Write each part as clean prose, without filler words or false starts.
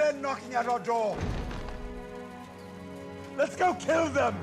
men knocking at our door. Let's go kill them!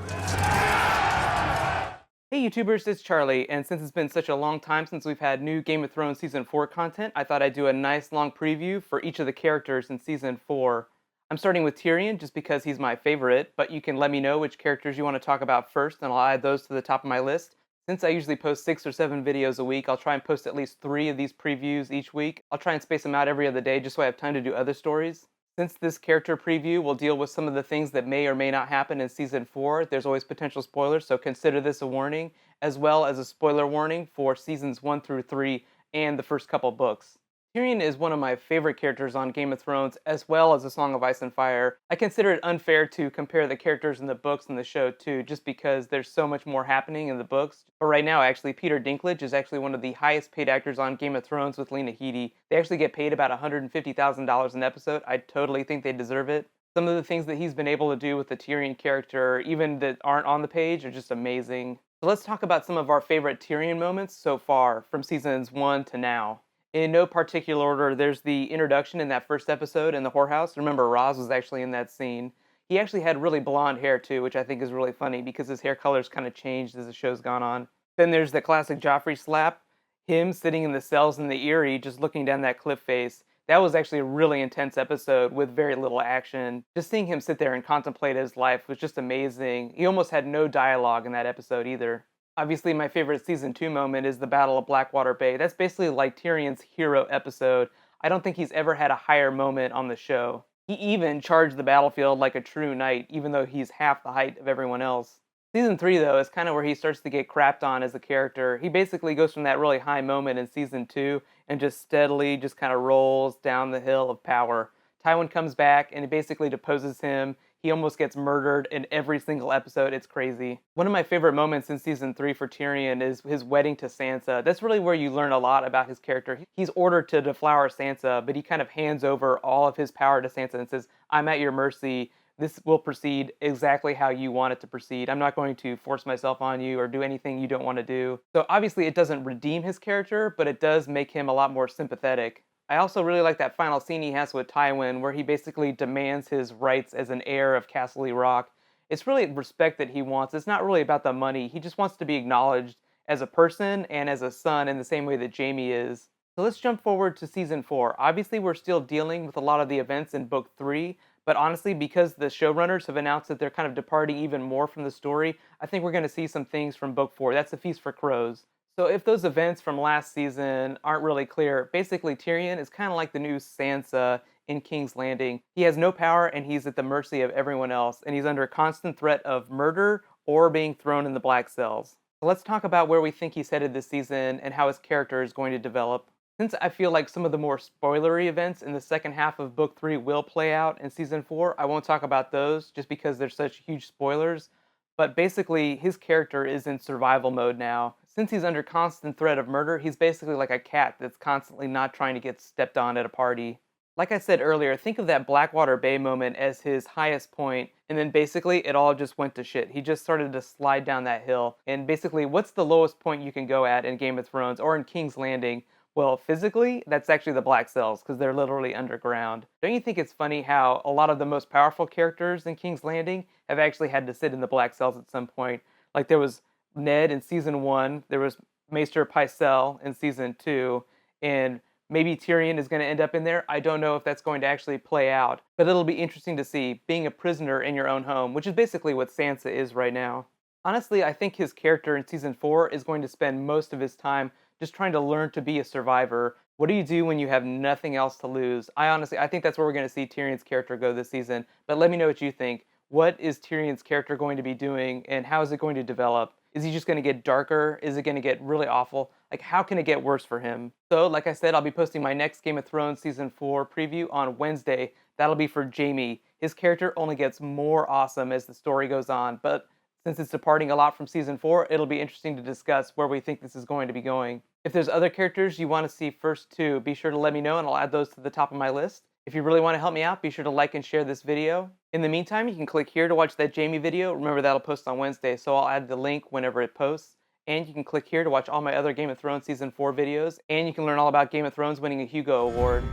Hey YouTubers, it's Charlie, and since it's been such a long time since we've had new Game of Thrones Season 4 content, I thought I'd do a nice long preview for each of the characters in Season 4. I'm starting with Tyrion just because he's my favorite, but you can let me know which characters you want to talk about first and I'll add those to the top of my list. Since I usually post 6 or 7 videos a week, I'll try and post at least 3 of these previews each week. I'll try and space them out every other day just so I have time to do other stories. Since this character preview will deal with some of the things that may or may not happen in Season 4, there's always potential spoilers, so consider this a warning, as well as a spoiler warning for Seasons 1 through 3 and the first couple books. Tyrion is one of my favorite characters on Game of Thrones, as well as A Song of Ice and Fire. I consider it unfair to compare the characters in the books and the show too, just because there's so much more happening in the books. But right now, actually, Peter Dinklage is actually one of the highest paid actors on Game of Thrones with Lena Headey. They actually get paid about $150,000 an episode. I totally think they deserve it. Some of the things that he's been able to do with the Tyrion character, even that aren't on the page, are just amazing. So let's talk about some of our favorite Tyrion moments so far, from Seasons 1 to now. In no particular order, there's the introduction in that first episode in the whorehouse. Remember, Roz was actually in that scene. He actually had really blonde hair too, which I think is really funny because his hair color's kind of changed as the show's gone on. Then there's the classic Joffrey slap. Him sitting in the cells in the Eyrie, just looking down that cliff face. That was actually a really intense episode with very little action. Just seeing him sit there and contemplate his life was just amazing. He almost had no dialogue in that episode either. Obviously, my favorite Season 2 moment is the Battle of Blackwater Bay. That's basically like Tyrion's hero episode. I don't think he's ever had a higher moment on the show. He even charged the battlefield like a true knight, even though he's half the height of everyone else. Season 3, though, is kind of where he starts to get crapped on as a character. He basically goes from that really high moment in Season 2 and just steadily just kind of rolls down the hill of power. Tywin comes back and he basically deposes him. He almost gets murdered in every single episode. It's crazy. One of my favorite moments in Season 3 for Tyrion is his wedding to Sansa. That's really where you learn a lot about his character. He's ordered to deflower Sansa, but he kind of hands over all of his power to Sansa and says, "I'm at your mercy. This will proceed exactly how you want it to proceed. I'm not going to force myself on you or do anything you don't want to do." So obviously it doesn't redeem his character, but it does make him a lot more sympathetic. I also really like that final scene he has with Tywin where he basically demands his rights as an heir of Castle Rock. It's really respect that he wants. It's not really about the money. He just wants to be acknowledged as a person and as a son in the same way that Jaime is. So let's jump forward to Season 4. Obviously, we're still dealing with a lot of the events in Book 3, but honestly, because the showrunners have announced that they're kind of departing even more from the story, I think we're going to see some things from Book 4. That's A Feast for Crows. So if those events from last season aren't really clear, basically Tyrion is kind of like the new Sansa in King's Landing. He has no power and he's at the mercy of everyone else, and he's under constant threat of murder or being thrown in the black cells. So let's talk about where we think he's headed this season and how his character is going to develop. Since I feel like some of the more spoilery events in the second half of Book 3 will play out in Season 4, I won't talk about those just because they're such huge spoilers. But basically, his character is in survival mode now. Since he's under constant threat of murder, he's basically like a cat that's constantly not trying to get stepped on at a party. Like I said earlier, think of that Blackwater Bay moment as his highest point, and then basically it all just went to shit. He just started to slide down that hill. And basically, what's the lowest point you can go at in Game of Thrones or in King's Landing? Well, physically, that's actually the Black Cells, because they're literally underground. Don't you think it's funny how a lot of the most powerful characters in King's Landing have actually had to sit in the Black Cells at some point? Like there was Ned in Season 1, there was Maester Pycelle in Season 2, and maybe Tyrion is going to end up in there. I don't know if that's going to actually play out, but it'll be interesting to see, being a prisoner in your own home, which is basically what Sansa is right now. Honestly, I think his character in Season 4 is going to spend most of his time just trying to learn to be a survivor. What do you do when you have nothing else to lose? I think that's where we're going to see Tyrion's character go this season. But let me know what you think. What is Tyrion's character going to be doing, and how is it going to develop? Is he just going to get darker? Is it going to get really awful? Like, how can it get worse for him? So, like I said, I'll be posting my next Game of Thrones Season 4 preview on Wednesday. That'll be for Jaime. His character only gets more awesome as the story goes on, but since it's departing a lot from Season 4, it'll be interesting to discuss where we think this is going to be going. If there's other characters you want to see first too, be sure to let me know and I'll add those to the top of my list. If you really want to help me out, be sure to like and share this video. In the meantime, you can click here to watch that Jaime video. Remember, that'll post on Wednesday, so I'll add the link whenever it posts. And you can click here to watch all my other Game of Thrones Season 4 videos, and you can learn all about Game of Thrones winning a Hugo Award.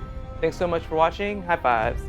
Thanks so much for watching. High fives.